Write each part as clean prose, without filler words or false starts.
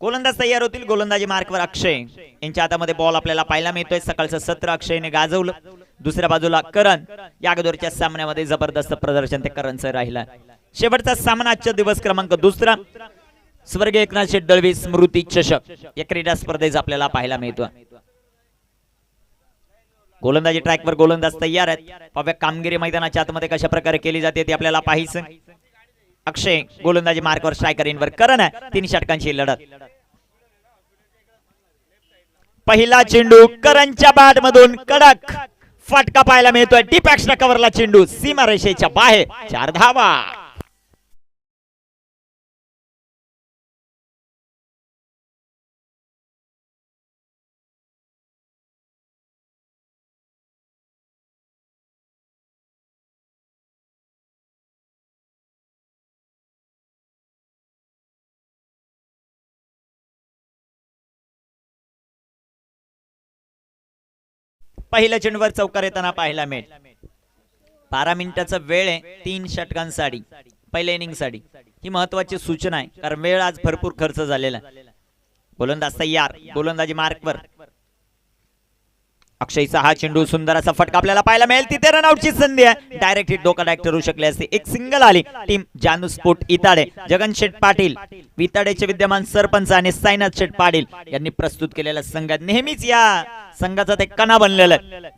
गोलंदाज तयार होतील. गोलंदाजी मार्कवर अक्षय यांच्या हातामध्ये बॉल आपल्याला पाहायला मिळतोय. सकाळचं सत्र अक्षयने गाजवलं. दुसऱ्या बाजूला करण. या अगोदरच्या सामन्यामध्ये जबरदस्त प्रदर्शन ते करणचं राहिलं. शेवटचा सामना आजच्या दिवस क्रमांक दुसरा स्वर्गीय एकनाथ शेठ दळवी स्मृती चषक या क्रीडा स्पर्धेचा आपल्याला पाहायला मिळतो. गोलंदाजी ट्रॅकवर गोलंदाज तयार आहेत. पाहूया कामगिरी मैदानाच्या आतमध्ये कशा प्रकारे केली जाते ते आपल्याला पाहायचं. अक्षय गोलंदाजी मार्कवर स्ट्रायकर इनवर करण आहे. 3 षटकांची लढत. पहिला चेंडू करणच्या बॅट मधून कडक फटका पाहायला मिळतोय. डीप एक्स्ट्रा कव्हरला चेंडू सीमारेषेच्या बाहेर. 4 धावा. पहिल्या चेंडूवर चौकार येताना पाहायला मिळेल. 12 मिनिटाचा वेळ आहे 3 षटकांसाठी पहिल्या इनिंगसाठी. ही महत्वाची सूचना आहे कारण वेळ आज भरपूर खर्च झालेला. गोलंदाज तयार. गोलंदाजी मार्कवर अक्षयचा हा चेंडू सुंदर असा फटका आपल्याला पाहायला मिळेल. तिथे रनआउटची संधी आहे. डायरेक्ट हिट धोकादायक ठरू शकले असते. एक सिंगल आली. टीम जानू स्पोर्ट इताडे जगन शेठ पाटील विताडेचे विद्यमान सरपंच आणि साईनाथ शेठ पाटील यांनी प्रस्तुत केलेला संघ नेहमीच या संघाचा ते कणा बनलेला आहे.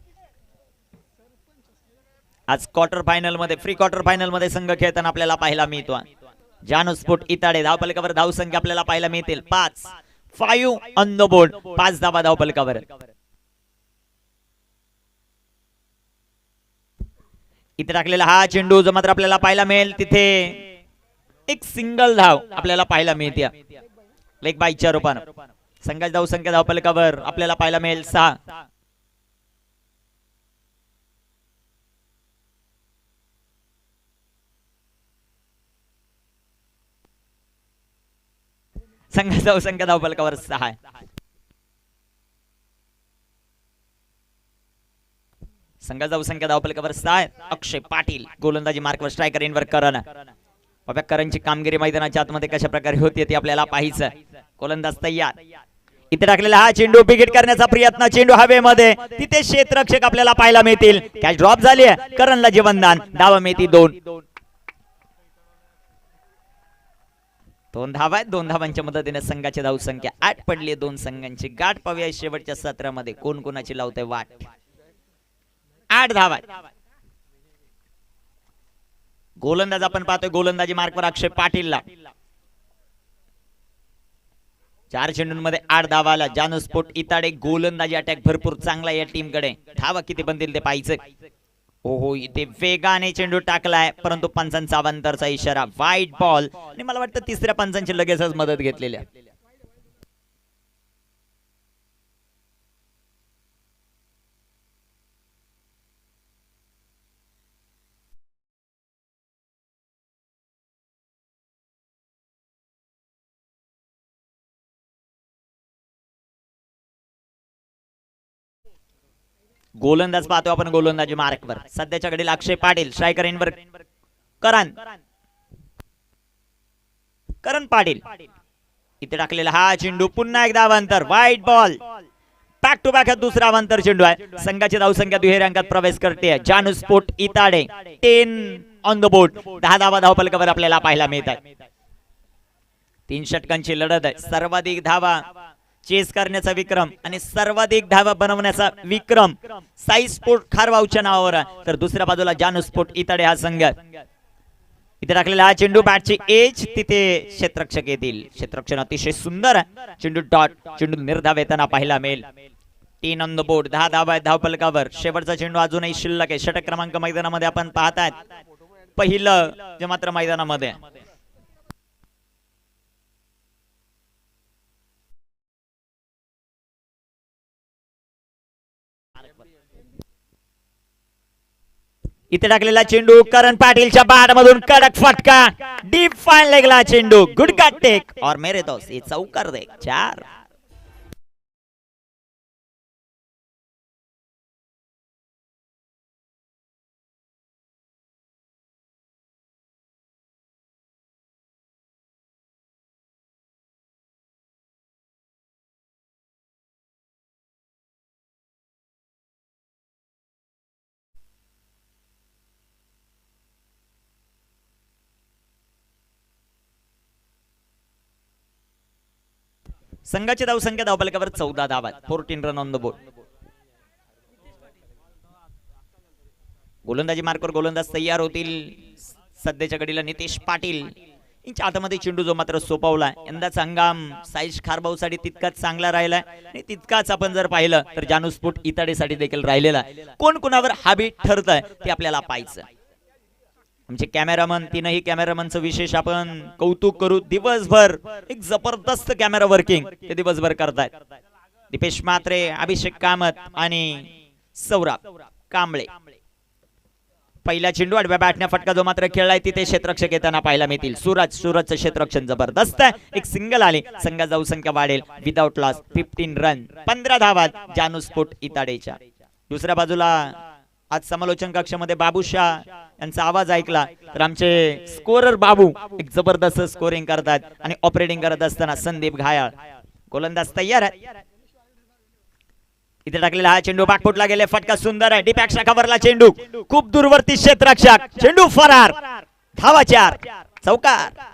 आज क्वार्टर फायनल मध्ये फ्री क्वार्टर फायनल मध्ये संघ खेळताना आपल्याला पाहायला मिळतो. जानू स्पोर्ट इताडे धावफलकावर धावसंख्या आपल्याला पाहायला मिळतील 5 ऑन द बोर्ड. 5 धावा धावफलकावर. इथे टाकलेला हा चेंडू जो मात्र आपल्याला पाहायला मिळेल तिथे एक सिंगल धाव आपल्याला पाहायला मिळते. लेग बायच्या रूपानं संघाची धावसंख्या धावफलकावर आपल्याला पाहायला मिळेल 6. संघाची धावसंख्या धावफलकावर 6. संघाची धावसंख्या धावफलकावर 6. अक्षय पाटील गोलंदाजी मार्कवर स्ट्रायकर इनवर करण. बाबा करणची कामगिरी मैदानाच्या आतमध्ये कशा प्रकारे होती ते आपल्याला पाहायचं. गोलंदाज तयार. इथे टाकलेला हा चेंडू बिगिट करण्याचा प्रयत्न. चेंडू हवेमध्ये. तिथे क्षेत्ररक्षक आपल्याला पाहायला मिळतील. कॅच ड्रॉप झाली आहे. करणला जीवनदान. धावा मिळती 2. 2 धावा आहेत. 2 धावांच्या मदतीने संघाची धावसंख्या 8 पडली. 2 संघांची गाठ. पाहूया शेवटच्या सत्रामध्ये कोण कोणाची लावते वाट. 8 धावा. गोलंदाज आपण पाहतोय गोलंदाजी मार्कवर अक्षय पाटीलला 4 चेंडूंमध्ये 8 धावाला. जानू स्पोर्ट इताडे गोलंदाजी अटॅक भरपूर चांगला या टीम कडे. धावा किती बनतील ते पाहायचं. ओहो इथे वेगाने चेंडू टाकलाय परंतु पंचांचा अवांतरचा इशारा. वाईट बॉल. आणि मला वाटतं तिसऱ्या पंचांची लगेचच मदत घेतलेली आहे. गोलंदाज पाहतो आपण गोलंदाजी मार्कवर सध्याच्या घडीला अक्षय पाटील. स्ट्रायकर इनवर करण. करण पाटील. इथे टाकलेला हा चेंडू पुन्हा एकदा अवांतर. वाईट बॉल. बॅक टू बॅक दुसरा अवांतर चेंडू आहे. संघाची धावसंख्या दुहेरी अंकात प्रवेश करते. जानू स्पोर्ट इताडे 10 ऑन द बोर्ड. 10 धावा धावफलकावर आपल्याला पाहायला मिळतात. 3 षटकांची लढत आहे. सर्वाधिक धावा चेस करण्याचा विक्रम आणि सर्वाधिक धावा बनवण्याचा विक्रम साई स्पोर्ट खारवावच्या नावावर आहे. तर दुसऱ्या बाजूला जानू स्पोर्ट इताडे हा संघ. इथे टाकलेला हा चेंडू बॅटची एज. तिथे क्षेत्ररक्षक येतील. क्षेत्ररक्षण अतिशय सुंदर आहे. चेंडू डॉट. चेंडू निर्धाव येताना पाहायला मिळेल. 3 ऑन द बोर्ड. 10 धावा आहेत धावफलकावर. शेवटचा चेंडू अजूनही शिल्लक आहे. षटक क्रमांक मैदानामध्ये आपण पाहतायत. पहिलं जे मात्र मैदानामध्ये इथे टाकलेला चेंडू करण पाटीलच्या बॅट मधून कडक फटका. डीप फाईन लेगला चेंडू. गुड कट टेक और मेरे दोस्त ये चौकार दे 4. संघाची धावसंख्या धावफलकावर 14 धावा, 14 रन ऑन द बोर्ड. गोलंदाजी मार्कवर गोलंदाज तयार होतील. सध्याच्या घडीला नितेश पाटील यांच्या हातामध्ये चेंडू जो मात्र सोपवला. यंदाचा हंगाम साईश खारभाऊसाठी तितकाच चांगला राहिलाय आणि तितकाच आपण जर पाहिलं तर जानूस्फोट इताडेसाठी देखील राहिलेला. कोण कोणावर हाबी ठरतंय ते आपल्याला पाहायचं. आमचे कॅमेरामन, तीनही कॅमेरामनचं विशेष आपण कौतुक करू. दिवसभर एक जबरदस्त कॅमेरा वर्किंग ते दिवसभर करतायत. दीपेश म्हात्रे, अभिषेक कामत आणि सौरभ कांबळे. पहिला चेंडू आडव्या बॅटने फटका जो मात्र खेळलाय तिथे क्षेत्ररक्षक येताना पाहायला मिळतील. सूरजचं क्षेत्ररक्षण जबरदस्त आहे. एक सिंगल आली. संघाची धावसंख्या वाढेल विदाउट लॉस 15 रन, 15 धावात जानूस्फोट इताडेच्या. दुसऱ्या बाजूला आज समालोचन कक्षामध्ये बाबूशाह यांचा आवाज ऐकला तर आमचे स्कोरर बाबू एक जबरदस्त स्कोरिंग करतात आणि ऑपरेटिंग करत असताना संदीप घायाळ. गोलंदाज तयार आहे. इथे टाकलेला हा चेंडू बागफुटला गेले. फटका सुंदर आहे. डीप शाखावरला चेंडू खूप दूरवर्ती क्षेत्ररक्षक. चेंडू फरार. धावा 4, चौकार.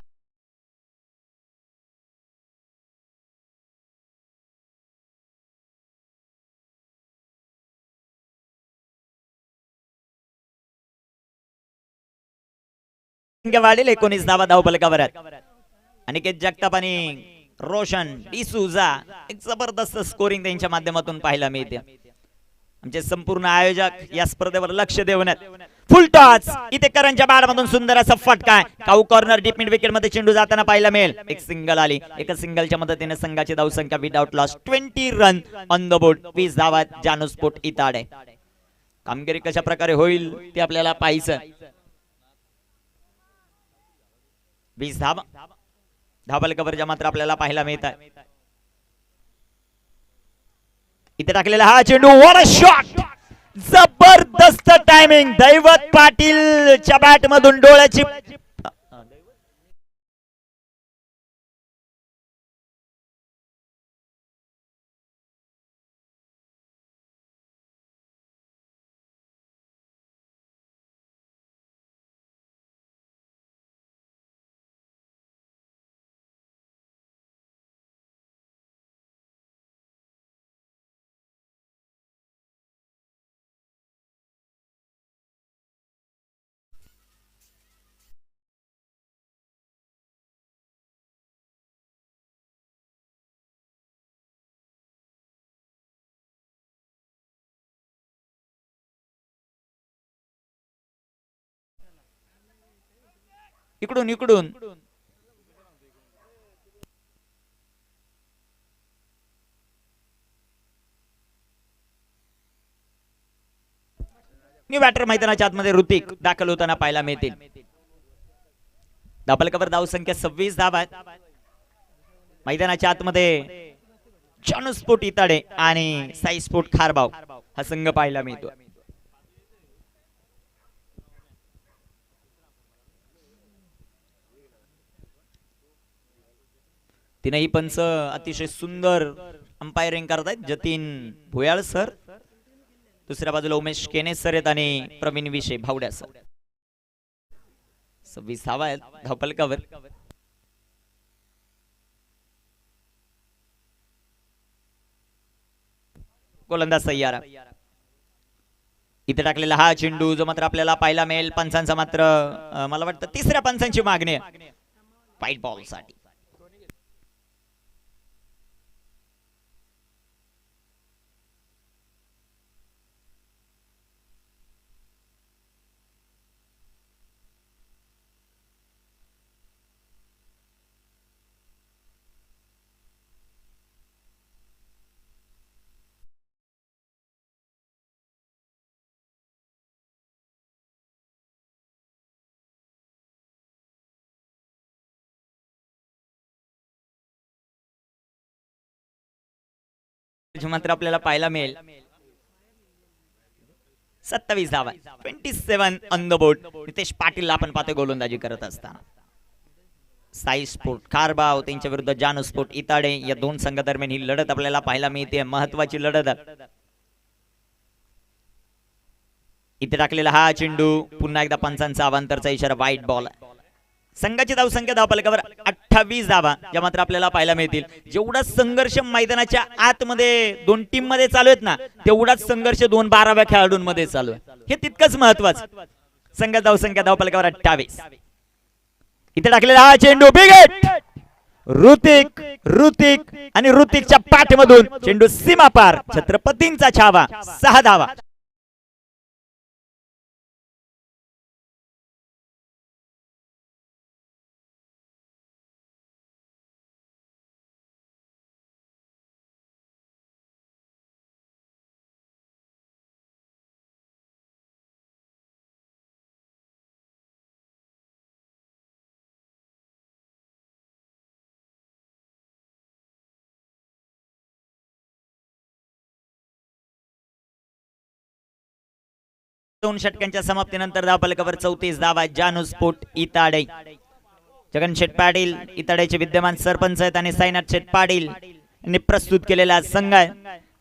वाढेल 19 धावा धावफलकावर आहेत. अनिकेत जगताप आणि रोशन डिसूजा एक जबरदस्त स्कोरिंग त्यांच्या माध्यमातून पाहायला मिळते. आमचे संपूर्ण आयोजक या स्पर्धेवर लक्ष देऊन फुल टॉस. इथे करंजच्या बॅटमधून सुंदर असा फटका. काऊ कॉर्नर डीप मिड विकेट मध्ये चेंडू जाताना पाहायला मिळेल. एक सिंगल आली. एका सिंगलच्या मदतीने संघाची धावसंख्या without loss 20 run on the board, 20 धावात जानूस्फोट इताडे. कामगिरी कशा प्रकारे होईल ते आपल्याला पाहायचं. 20 धावा धावफलकावर मात्र आपल्याला पाहायला मिळत आहे. इथे टाकलेला हा चेंडू. What a shot. जबरदस्त टायमिंग. दैवत पाटीलच्या बॅट मधून डोळ्याची इकडून इकडून न्यू बॅटर मैदानाच्या आतमध्ये ऋतिक दाखल होताना पाहायला मिळतील. धावफलकावर धावसंख्या 26 धावा आहेत. मैदानाच्या आतमध्ये जानूस्फोट इताडे आणि साईस्फोट खारभाऊ हा संघ पाहायला मिळतो. तीनही पंच अतिशय सुंदर अंपायरिंग करतायत. जतीन भुयाळ सर, दुसऱ्या बाजूला उमेश केने सर आहेत आणि प्रवीण विशे भावड्या सर. 26 धावा आहेत धावफलकावर. गोलंदाज तयार. इथे टाकलेला हा चेंडू जो मात्र आपल्याला पाहायला मिळेल. पंचांचा मात्र मला वाटतं तिसऱ्या पंचांची मागणी आहे व्हाईट बॉल साठी. मात्र आपल्याला पाहायला मिळेल. 27 धावा, 27 on the board. Nitesh Patil आपण पाहतोय गोलंदाजी करत असताना. साईस्फोट खारभाऊ त्यांच्या विरुद्ध जानूस्फोट इताडे या दोन संघादरम्यान ही लढत आपल्याला पाहायला मिळते. महत्वाची लढत. इथे टाकलेला हा चेंडू पुन्हा एकदा पंचांचा अवांतरचा इशारा. White ball. संघाची धावसंख्या धावफलकावर 28 धावा ज्या मात्र आपल्याला पाहायला मिळतील. जेवढा संघर्ष मैदानाच्या आतमध्ये दोन टीम मध्ये चालू आहेत ना, तेवढाच संघर्ष दोन 12व्या खेळाडूंमध्ये चालू आहे. हे तितकंच महत्वाचं. संघाची धावसंख्या धावफलकावर 28. इथे टाकलेला हा चेंडू बिग हिट. ऋतिक आणि ऋतिकच्या पाठमधून चेंडू सीमा पार. छत्रपतींचा छावा. 6 धावा. दोन षटकांच्या समाप्तीनंतर धावफलकावर 34 धावा. जानू स्पोर्ट इताडे. जगन शेठ पाटील इताडेचे विद्यमान सरपंच आहेत आणि साईनाथ शेठ पाटील यांनी प्रस्तुत केलेला संघ आहे.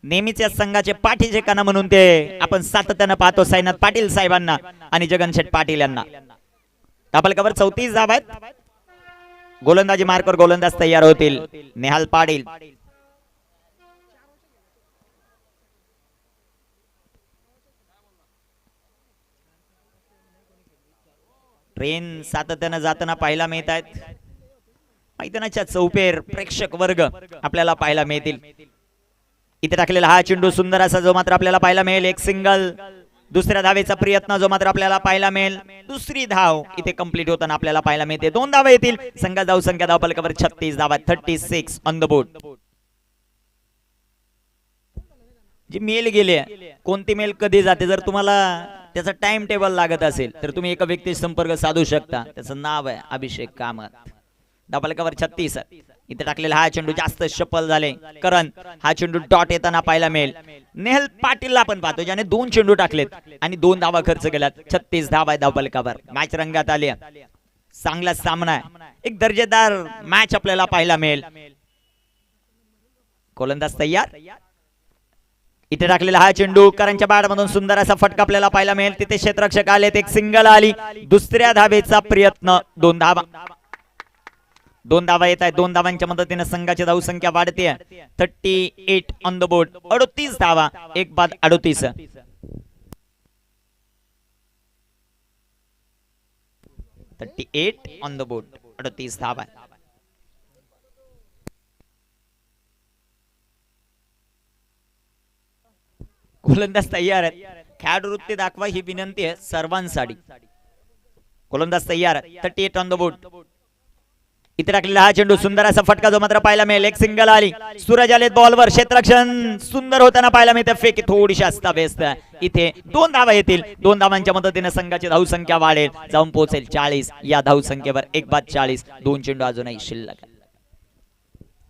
नेहमीच या संघाचे पाठीचे काना म्हणून ते आपण सातत्यानं पाहतो साईनाथ पाटील साहेबांना आणि जगन शेठ पाटील यांना. धावफलकावर 34 धावा आहेत. गोलंदाजी मार्कवर गोलंदाज तयार होतील. नेहाल पाटील. ट्रेन सातत्यानं जाताना पाहायला मिळत आहेत. मैदानाच्या चौपेर प्रेक्षक वर्ग आपल्याला पाहायला मिळतील. इथे टाकलेला हा चेंडू सुंदर असा जो मात्र आपल्याला पाहायला मिळेल. एक सिंगल. दुसऱ्या धावेचा प्रयत्न जो मात्र आपल्याला पाहायला मिळेल. दुसरी धाव इथे कंप्लीट होताना आपल्याला पाहायला मिळते. 2 धावा येतील. संघाची धावसंख्या धावफलकावर 36 धावा. 36 ऑन द बोर्ड. जी मेल गेली कोणती मेल कधी जाते जर तुम्हाला त्याचा टाइम टेबल लागत असेल तर तुम्ही एका व्यक्तीशी संपर्क साधू शकता. त्याचं नाव आहे अभिषेक कामत. धावफलकावर 36. इथे टाकलेला हा चेंडू जास्त शफल झाले. करण हा चेंडू डॉट येताना पाहायला मिळेल. नेहल पाटीलला आपण पाहतो ज्याने 2 चेंडू टाकलेत आणि 2 धावा खर्च केल्यात. 36 धावा आहे धावफलकावर. मॅच रंगात आली. चांगला सामना आहे. एक दर्जेदार मॅच आपल्याला पाहायला मिळेल. गोलंदाज तयार. इथे टाकलेला हा चेंडू करांच्या बॅटमधून सुंदर असा फटका आपल्याला पाहायला मिळेल. तिथे क्षेत्ररक्षक आलेत. एक सिंगल आली. दुसऱ्या धावेचा प्रयत्न. 2 धावा. 2 धावा येत आहेत. 2 धावांच्या मदतीने संघाची धावसंख्या वाढते. 38 ऑन द बोर्ड. 38 धावा. 1 बाद 38. 38 ऑन द बोर्ड. 38 धावा. गोलंदाज तयार आहेत. खेळाडू वृत्ती दाखवा ही विनंती आहे सर्वांसाठी. गोलंदाज तयार. 38 ऑन द बोर्ड. इथे टाकलेला हा चेंडू सुंदर असा फटका जो मात्र पाहायला मिळेल. एक सिंगल आली. सूरज आलेत बॉलवर. क्षेत्ररक्षण सुंदर होताना पाहायला मिळते. फेकी थोडीशी अस्ताव्यस्त. इथे 2 धावा येतील. 2 धावांच्या मदतीने संघाची धावसंख्या वाढेल. जाऊन पोहोचेल 40. या धावसंख्येवर 1 बाद 40. 2 चेंडू अजूनही शिल्लक.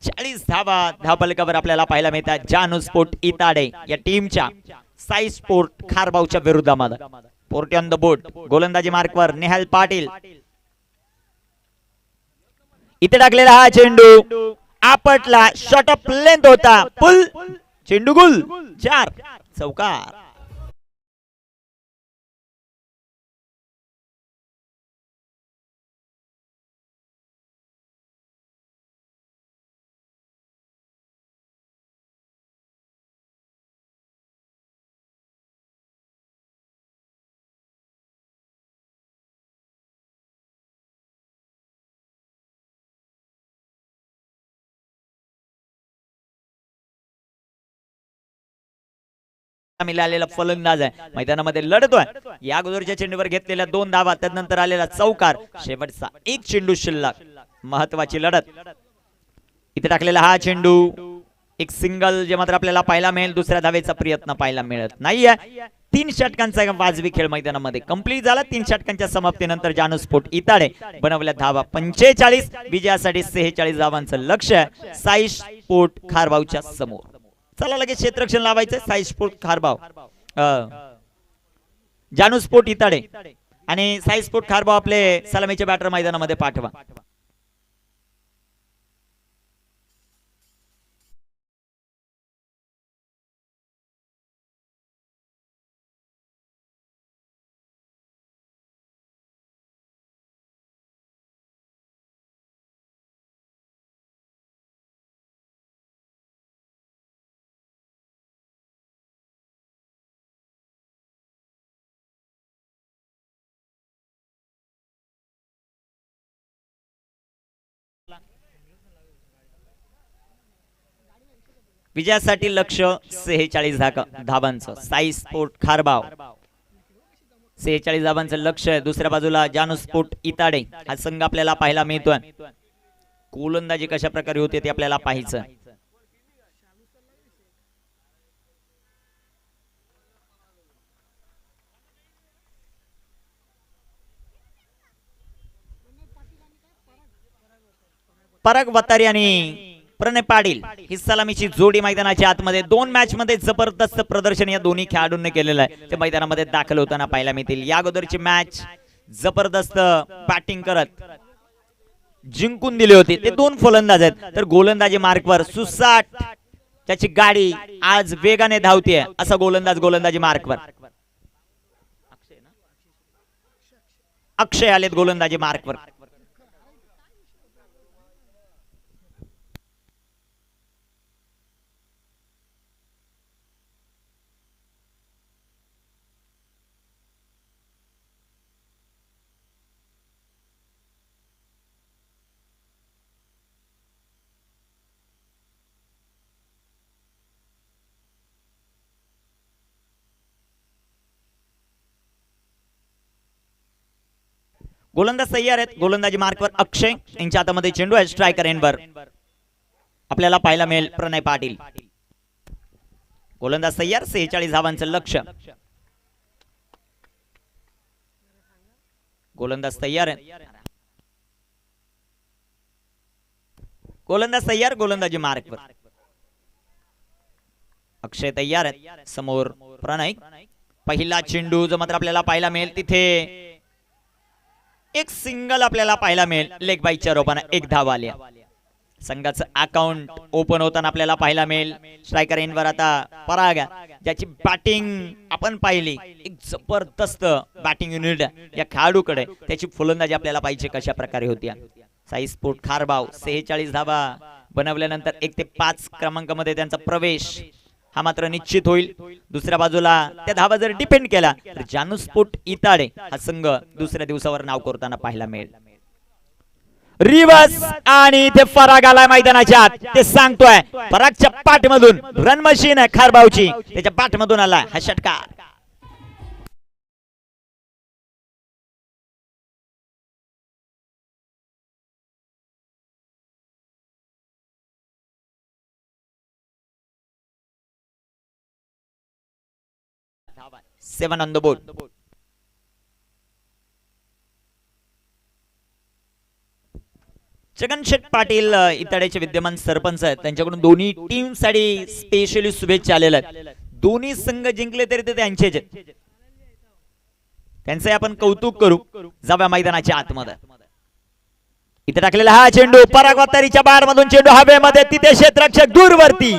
40 धावा धावफलकावर आपल्याला पाहायला मिळतात. जानू स्पोर्ट इताडे या टीमच्या साई स्पोर्ट खारबावच्या विरुद्धामध्ये. 40 ऑन द बोर्ड. गोलंदाजी मार्कवर नेहाल पाटील. इथे टाकलेला हा चेंडू आपटला. शॉट ऑफ लेंथ होता. पुल चेंडू गुल. 4 चौकार. मिळालेला फलंदाज आहे. मैदानामध्ये लढतोय. या अगोदरच्या चेंडूवर घेतलेल्या 2 धावा. त्यानंतर आलेला चौकार. शेवटचा 1 चेंडू शिल्लक. महत्वाची लढत. इथे टाकलेला हा चेंडू एक सिंगल जे मात्र आपल्याला पाहायला मिळेल. दुसऱ्या धावेचा प्रयत्न पाहायला मिळत नाहीये. 3 षटकांचा वाजवी खेळ मैदानामध्ये कंप्लीट झाला. 3 षटकांच्या समाप्तीनंतर जानू स्पोर्ट इताडे बनवल्या धावा 45. विजयासाठी 46 धावांचं लक्ष्य आहे साई स्पोर्ट खारबावच्या समोर. चला लगेच क्षेत्ररक्षण लावायचं. साई स्पोर्ट खारबाव जानू स्पोर्ट इताडे आणि साई स्पोर्ट खारबाव आपले सलामीचे बॅटर मैदानामध्ये पाठवा. विजयासाठी लक्ष्य 46 धावांचं. साई स्पोर्ट खारबाव 46 धावांचं लक्ष्य आहे. दुसऱ्या बाजूला जानू स्पोर्ट इताडे हा संघ आपल्याला पाहायला मिळतोय. गोलंदाजी कशा प्रकारे होते ते आपल्याला पाहायचं. पराग वतारी आणि प्रणय पाटील ही सलामीची जोडी मैदानाच्या आतमध्ये 2 मॅच मध्ये जबरदस्त प्रदर्शन या दोन्ही खेळाडूंनी केलेलं आहे. ते मैदानामध्ये दाखल होताना पाहायला मिळतील. या अगोदरची मॅच जबरदस्त बॅटिंग करत जिंकून दिली होती. ते 2 फलंदाज आहेत. तर गोलंदाजी मार्कवर सुसाट त्याची गाडी आज वेगाने धावते असा गोलंदाजी मार्कवर. अक्षय आलेत गोलंदाजी मार्कवर. गोलंदाज तयार आहेत. गोलंदाजी मार्कवर अक्षय यांच्या हातामध्ये चेंडू आहे. स्ट्रायकर एंडवर आपल्याला पाहायला मिळेल प्रणय पाटील. गोलंदाज तयार. 46 धावांचं लक्ष्य. गोलंदाज तयार आहे. गोलंदाज तयार. गोलंदाजी मार्कवर अक्षय तयार आहे. समोर प्रणय. पहिला चेंडू जो मात्र आपल्याला पाहायला मिळेल तिथे एक सिंगल आपल्याला पाहायला मिळेल. लेग बाईच्या रोपाने 1 धाव आली. संघाचं अकाउंट ओपन होताना आपल्याला पाहायला मिळेल. स्ट्रायकर एंडवर आता पराग ज्याची बॅटिंग आपण पाहिली. एक जबरदस्त बॅटिंग युनिट या खेळाडूकडे. त्याची फलंदाजी आपल्याला पाहिजे कशा प्रकारे होती. साई स्पोर्ट खारबाव 46 धावा बनवल्यानंतर 1 ते 5 क्रमांकामध्ये त्यांचा प्रवेश हा मात्र निश्चित होईल. दुसऱ्या बाजूला त्या धावा जर डिपेंड केला तर जानू स्पोर्ट इताडे हा संघ दुसऱ्या दिवसावर नाव करताना पाहायला मिळेल. रिवर्स आणि ते फराग आलाय मैदानाच्या आत. ते सांगतोय फरागच्या पाठमधून रन मशीन आहे खारबावची. त्याच्या पाठमधून आलाय हा षटकार. सेवन ऑन द बोर्ड. जगनशेठ पाटील इताड्याचे विद्यमान सरपंच आहेत. त्यांच्याकडून दोन्ही टीम साठी स्पेशली शुभेच्छा आलेल्या आहेत. दोन्ही संघ जिंकले तरी ते त्यांचेच आहेत. त्यांचे आपण कौतुक करू. जाव्या मैदानाच्या आतमध्ये इथे टाकलेला हा चेंडू पराग वतारीच्या बार मधून चेंडू हवेमध्ये. तिथे क्षेत्ररक्षक दूरवरती.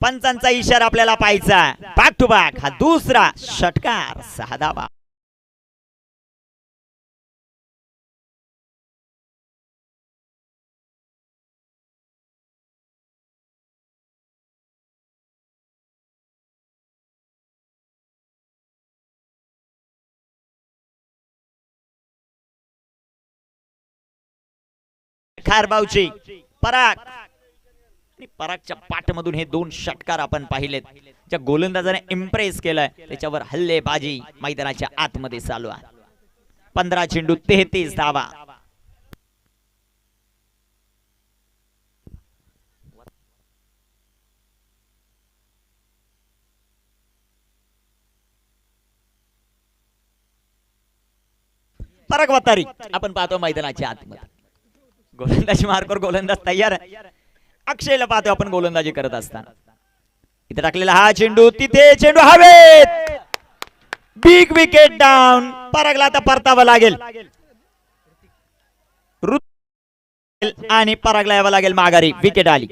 पंचांचा इशारा आपल्याला पाहायचा. बॅक टू बॅक हा दुसरा षटकार. 6 धावा. खारबावची पराग आणि परागच्या पाठमधून हे 2 षटकार आपण पाहिलेत. ज्या गोलंदाजाने इम्प्रेस केलाय त्याच्यावर हल्लेबाजी मैदानाच्या आतमध्ये चालू आहे. 15 चेंडू 33 धावा. पराग वतारी आपण पाहतो मैदानाच्या आतमध्ये. गोलंदाजी मार्कवर गोलंदाज तयार आहे. अक्षयला पाहतो आपण गोलंदाजी करत असताना. इथे टाकलेला हा चेंडू. तिथे चेंडू हवेत. Big wicket down. परागला आता परतावं लागेल आणि परागला यावं लागेल माघारी. विकेट आली.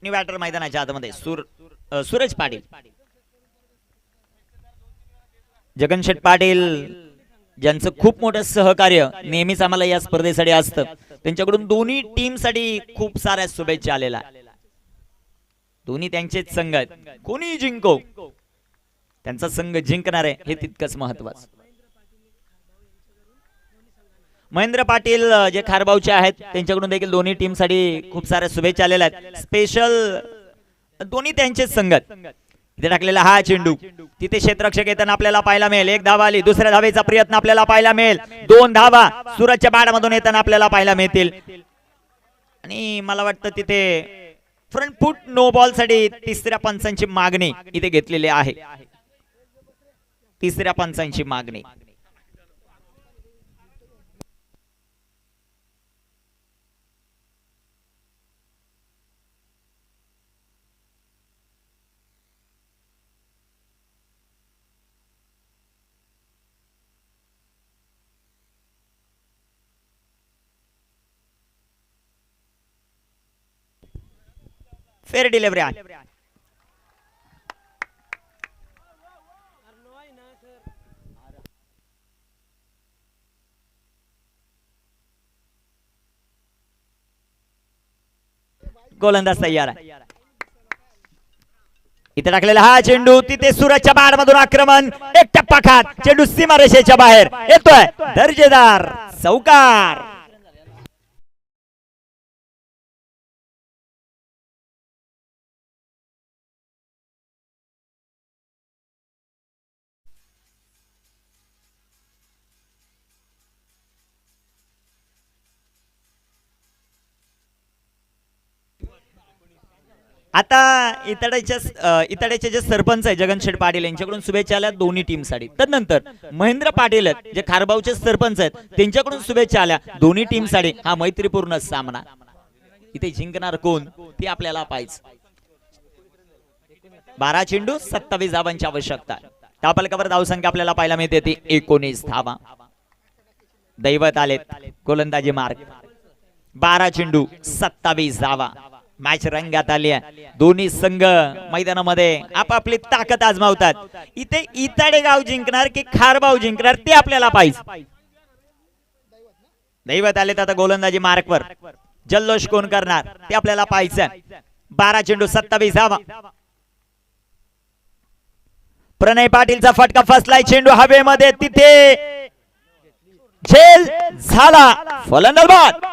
बॅटर मैदानाच्या आतमध्ये सूरज पाटील. जगनशेठ पाटील ज्यांचं खूप मोठं सहकार्य नेहमीच आम्हाला या स्पर्धेसाठी असतं. त्यांच्याकडून दोन्ही टीम साठी खूप साऱ्या शुभेच्छा आलेल्या. दोन्ही त्यांचेच संघ आहेत. कोणी जिंको त्यांचा संघ जिंकणार आहे हे तितकंच महत्वाचं. महेंद्र पाटील जे खारबावचे आहेत त्यांच्याकडून देखील दोन्ही टीम साठी खूप साऱ्या शुभेच्छा आलेल्या आहेत. स्पेशल दोन्ही त्यांचेच संघ आहेत. इथे टाकलेला हा चेंडू तिथे क्षेत्ररक्षक येताना आपल्याला पाहायला मिळेल. एक धावा आली. दुसऱ्या धावेचा प्रयत्न आपल्याला पाहायला मिळेल. 2 धावा सूरजच्या बॅटमधून येताना आपल्याला पाहायला मिळतील. आणि मला वाटतं तिथे फ्रंट फूट नो बॉल साठी तिसऱ्या पंचांची मागणी इथे घेतलेली आहे. तिसऱ्या पंचांची मागणी. फेर डिलिव्हरी आहे. गोलंदाज तयार आहे. इथे टाकलेला हा चेंडू तिथे सूरजच्या बॅट मधून आक्रमण. एक टप्पा खात चेंडू सीमारेषेच्या बाहेर येतोय. दर्जेदार चौकार. आता इतड्याचे जे सरपंच आहे जगनशेठ पाटील यांच्याकडून शुभेच्छा आल्या दोन्ही टीम साठी. तदनंतर महेंद्र पाटील आहेत जे खारबावचे सरपंच आहेत त्यांच्याकडून शुभेच्छा आल्या दोन्ही टीम साठी. हा मैत्रीपूर्ण सामना. इथे जिंकणार कोण ते आपल्याला पाहिजे. 12 चेंडू 27 धावांची आवश्यकता. धावफलकावर धावसंख्या आपल्याला पाहायला मिळते ती 19 धावा. दैवत आलेत गोलंदाजी मार्ग. 12 चेंडू 27 धावा. मॅच रंगात आली आहे. दोन्ही संघ मैदानामध्ये आपापली ताकद आजमावतात. इथे इताडे गाव जिंकणार की खारबाव जिंकणार ते आपल्याला पाहिजे. दैवत आले आता गोलंदाजी मार्कवर. जल्लोष कोण करणार ते आपल्याला पाहिजे. 12 चेंडू 27 धावा. प्रणय पाटीलचा फटका फसलाय. चेंडू हवेमध्ये तिथे झेल झाला. फलंदाज बाद.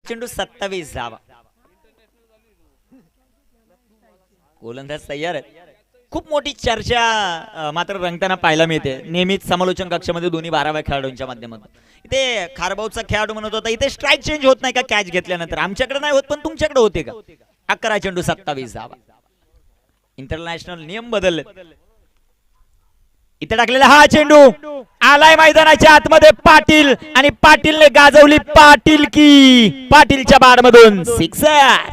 चेंडू 27 धावा. गोलंदाज तयार आहेत. खूप मोठी चर्चा मात्र रंगताना पाहायला मिळते नेहमीच समालोचन कक्षामध्ये दोन्ही 12व्या खेळाडूंच्या माध्यमातून. इथे खारबावचा खेळाडू म्हणत होता इथे स्ट्राईक चेंज होत नाही का कॅच घेतल्यानंतर. आमच्याकडे नाही होत पण तुमच्याकडे होते का. 11 चेंडू 27 धावा. इंटरनॅशनल नियम बदलले. इथे टाकलेला हा चेंडू आलाय मैदानाच्या आतमध्ये. पाटील आणि पाटीलने गाजवली पाटील की. पाटीलच्या बारमधून सिक्सर.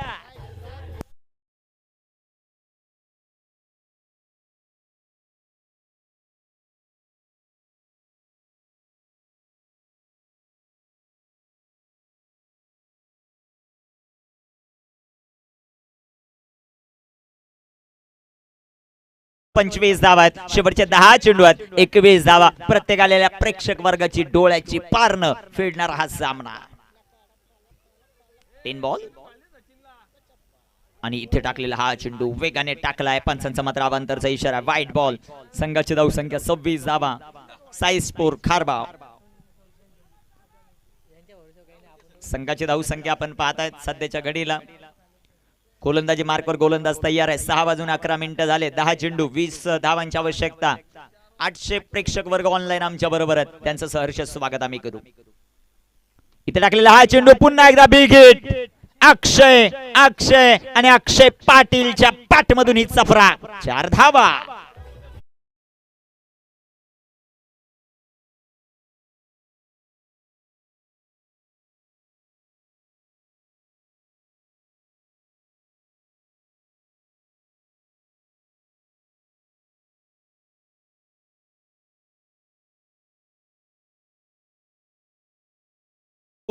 पंचवीस धावा आहेत. शेवटचे 10 चेंडू आहेत. 21 धावा. प्रत्येक आलेल्या प्रेक्षक वर्गाची डोळ्याची पारणं फेडणारा हा सामना. 10 बॉल आणि इथे टाकलेला हा चेंडू वेगाने टाकलाय. पंचांचा मात्र अवांतरचा इशारा. White ball. संघाची धावसंख्या 26 धावा. साई स्पोर्ट खारबाव. संघाची धावसंख्या आपण पाहतायत सध्याच्या घडीला. गोलंदाजी मार्कवर गोलंदाज तयार आहे. 6 वाजून 11 मिनिटं झाले. 10 चेंडू 20 धावांची आवश्यकता. 800 प्रेक्षक वर्ग ऑनलाईन आमच्या बरोबर आहेत. त्यांचं सहर्ष स्वागत आम्ही करू. इथे टाकलेला हा चेंडू पुन्हा एकदा बिग हिट. अक्षय अक्षय आणि अक्षय पाटीलच्या पाठमधून ही चफरा. 4 धावा.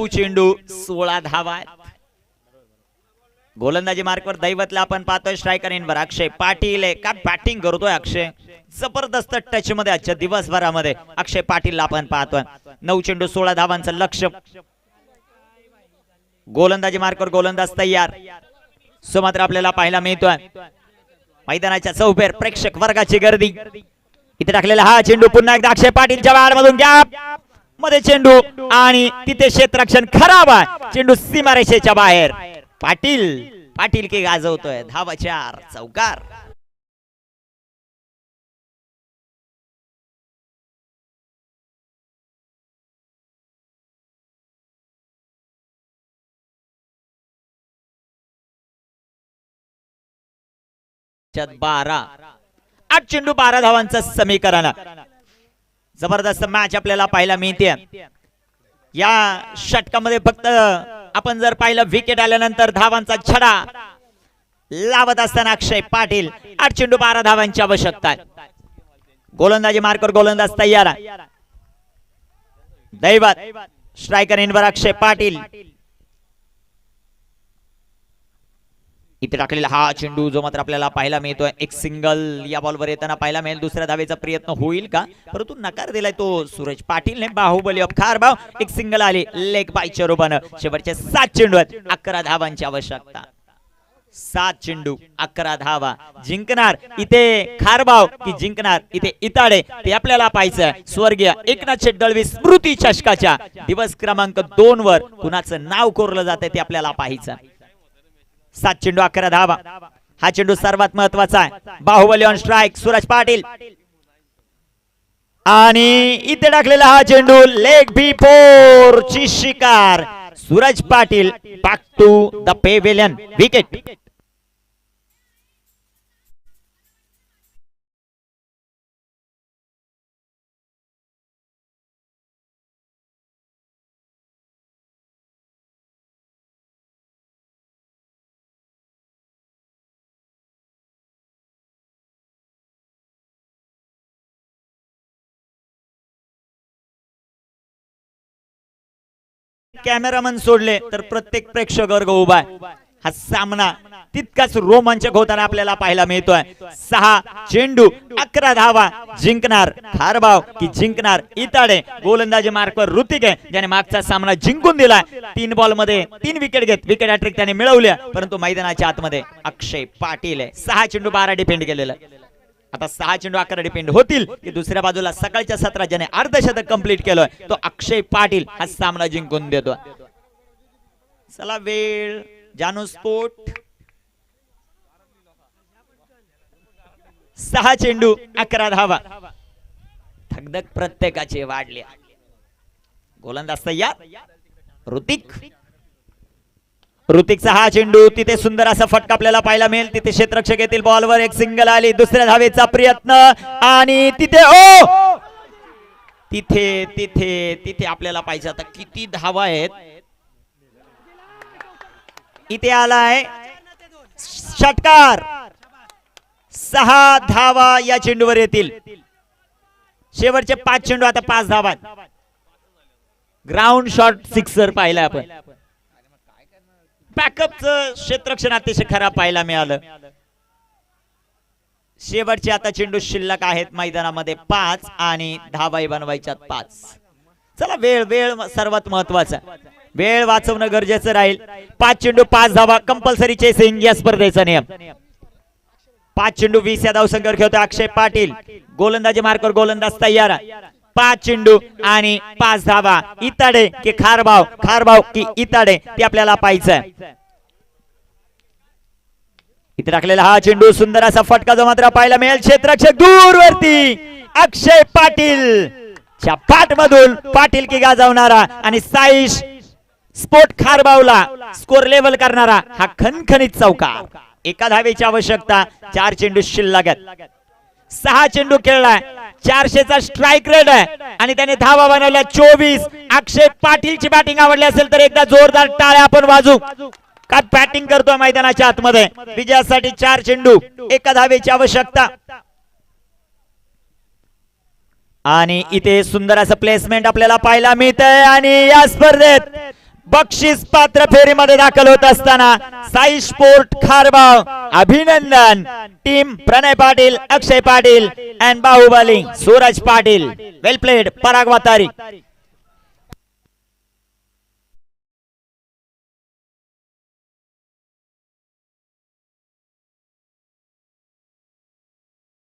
चेंडू 16 धावा. गोलंदाजी मार्कवर दैवतला आपण पाहतोय. स्ट्रायकर इनवर अक्षय पाटील आहे. का बॅटिंग करतोय अक्षय, जबरदस्त टच मध्ये आजच्या दिवसभरामध्ये अक्षय पाटीलला आपण पाहतोय. 9 चेंडू 16 धावांचं लक्ष्य. गोलंदाजी मार्कवर गोलंदाज तयार. सो मात्र आपल्याला पाहायला मिळतोय मैदानाच्या चौफेर प्रेक्षक वर्गाची गर्दी. इथे टाकलेला हा चेंडू पुन्हा एकदा अक्षय पाटीलच्या बाहेरमधून गॅप मध्ये चेंडू आणि तिथे क्षेत्ररक्षण खराब आहे. चेंडू सीमारेषेच्या बाहेर. पाटील की गाजवतोय. धावा 4 चौकार. च्यात 12 8 चेंडू 12 धावांचं समीकरण. जबरदस्त मॅच आपल्याला पाहायला मिळते. या षटकामध्ये फक्त आपण जर पाहिलं विकेट आल्यानंतर धावांचा छडा लावत असताना अक्षय पाटील 8 चेंडू 12 धावांची आवश्यकता आहे. गोलंदाजी मार्कवर गोलंदाज तयार. दैवत स्ट्रायकर इनवर अक्षय पाटील. इथे टाकलेला हा चेंडू जो मात्र आपल्याला पाहायला मिळतोय. एक सिंगल या बॉलवर येताना पाहायला मिळेल. दुसऱ्या धावेचा प्रयत्न होईल का, परंतु नकार दिलाय तो सूरज पाटीलने. बाहुबली ऑफ खारबाव. एक सिंगल आली लेग बायच्या रूपानं. शेवटचे 7 चेंडू आहेत. 11 धावांची आवश्यकता. 7 चेंडू 11 धावा. जिंकणार इथे खारबाव की जिंकणार इथे इताडे, ते आपल्याला पाहायचं. स्वर्गीय एकनाथ शेट दळवी स्मृती चषकाच्या दिवस क्रमांक 2 वर कुणाचं नाव कोरलं जाते ते आपल्याला पाहायचं. 7 चेंडू 11 धावा. हा चेंडू सर्वात महत्वाचा आहे. Baahubali on strike Suraj Patil. आणि इथे टाकलेला हा चेंडू लेग बी 4 ची शिकार. Suraj Patil back to the pavilion. Wicket. Cameraman सोडले तर प्रत्येक प्रेक्षक वर्ग उभा आहे. हा सामना तितकाच रोमांचक होताना आपल्याला पाहायला मिळतोय. 6 चेंडू 11 धावा. जिंकणार खारबाव की जिंकणार इताडे. गोलंदाजी मार्कवर ऋतिक आहे, ज्याने मागचा सामना जिंकून दिलाय. 3 बॉल मध्ये 3 विकेट घेत विकेट हॅट्रिक त्याने मिळवल्या, परंतु मैदानाच्या आतमध्ये अक्षय पाटील आहे. 6 चेंडू 12 डिफेंड केलेलं. आता 6 चेंडू 11 डिपेंड होतील की दुसऱ्या बाजूला सकाळच्या सत्रात ज्याने अर्धशतक कंप्लीट केलं तो अक्षय पाटील हा सामना जिंकून देतो. चला वेळ जानू स्पोर्ट. 6 चेंडू 11 धावा. धगधग प्रत्येकाची वाढली. गोलंदाज तयार ऋतिकचा हा चेंडू. तिथे सुंदर असा फटका आपल्याला पाहायला मिळेल. तिथे क्षेत्ररक्षक येतील. बॉलवर एक सिंगल आली. दुसऱ्या धावेचा प्रयत्न आणि तिथे तिथे तिथे तिथे आपल्याला पाहिजे आता किती धावा आहेत. इथे आलाय षटकार. 6 धावा या चेंडूवर येतील. शेवटचे 5 चेंडू आता 5 धावा. ग्राउंड शॉट सिक्सर पाहिला आपण. बॅकअपचं क्षेत्ररक्षण अतिशय खराब पाहायला मिळालं. शेवटचे आता चेंडू शिल्लक आहेत मैदानामध्ये 5 आणि धावाही बनवायच्यात 5. चला वेळ सर्वात महत्वाचा. वेळ वाचवणं गरजेचं राहील. 5 चेंडू 5 धावा. कंपल्सरी चेसिंग या स्पर्धेचा नियम. 5 चेंडू 20 या धावसंख्येवर खेळतोय अक्षय पाटील. गोलंदाजी मार्कवर गोलंदाज तयार. 5 चेंडू आणि 5 धावा. इताडे की खारबाव की इताडे ते आपल्याला पाहायचंय. इथे टाकलेला हा चेंडू. सुंदर असा फटका जो मात्र पाहायला मिळेल. क्षेत्ररक्षक दूरवरती. अक्षय पाटील च्या पाठमधून पाटील की गाजवणारा आणि साईश स्पोर्ट खारबावला स्कोर लेवल करणारा हा खणखणीत चौकार. 1 धावेची आवश्यकता. 4 चेंडू शिल्लक आहेत. 6 चेंडू खेळलाय. 400चा स्ट्राइक रेट आहे आणि त्याने धावा बनवल्या 24. अक्षय पाटीलची बॅटिंग आवडली असेल तर एकदा जोरदार टाळ्या आपण वाजू. काय बॅटिंग करतोय मैदानाच्या आतमध्ये. विजयासाठी 4 चेंडू 1 धावेची आवश्यकता. आणि इथे सुंदर असं प्लेसमेंट आपल्याला पाहायला मिळतंय. आणि या स्पर्धेत बक्षीस पात्र फेरीमध्ये दाखल होत असताना साई स्पोर्ट खारबाव अभिनंदन. Team Pranay Patil, Akshay Patil and Bahubali Suraj Patil. Well played Parag वातारी.